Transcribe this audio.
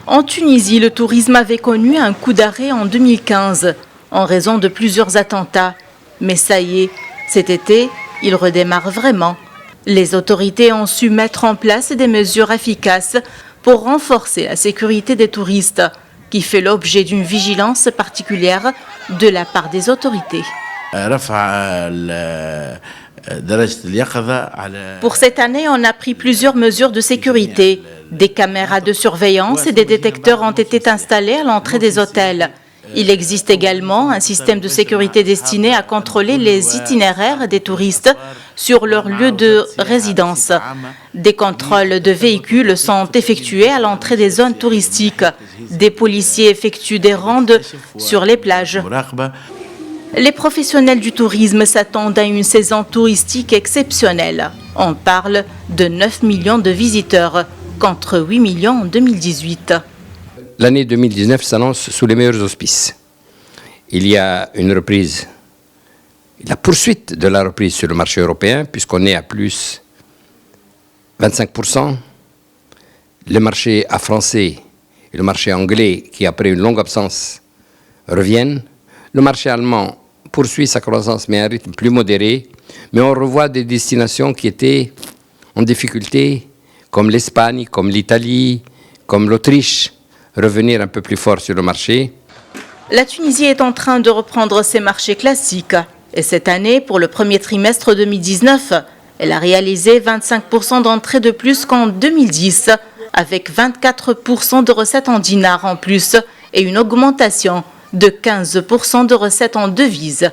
En Tunisie, le tourisme avait connu un coup d'arrêt en 2015 en raison de plusieurs attentats. Mais ça y est, cet été, il redémarre vraiment. Les autorités ont su mettre en place des mesures efficaces pour renforcer la sécurité des touristes, qui fait l'objet d'une vigilance particulière de la part des autorités. Pour cette année, on a pris plusieurs mesures de sécurité. Des caméras de surveillance et des détecteurs ont été installés à l'entrée des hôtels. Il existe également un système de sécurité destiné à contrôler les itinéraires des touristes sur leur lieu de résidence. Des contrôles de véhicules sont effectués à l'entrée des zones touristiques. Des policiers effectuent des rondes sur les plages. Les professionnels du tourisme s'attendent à une saison touristique exceptionnelle. On parle de 9 millions de visiteurs, contre 8 millions en 2018. L'année 2019 s'annonce sous les meilleurs auspices. Il y a une reprise, la poursuite de la reprise sur le marché européen, puisqu'on est à plus 25%. Le marché français et le marché anglais, qui après une longue absence, reviennent. Le marché allemand poursuit sa croissance, mais à un rythme plus modéré. Mais on revoit des destinations qui étaient en difficulté, comme l'Espagne, comme l'Italie, comme l'Autriche, revenir un peu plus fort sur le marché. La Tunisie est en train de reprendre ses marchés classiques. Et cette année, pour le premier trimestre 2019, elle a réalisé 25% d'entrées de plus qu'en 2010, avec 24% de recettes en dinars en plus et une augmentation de 15% de recettes en devises.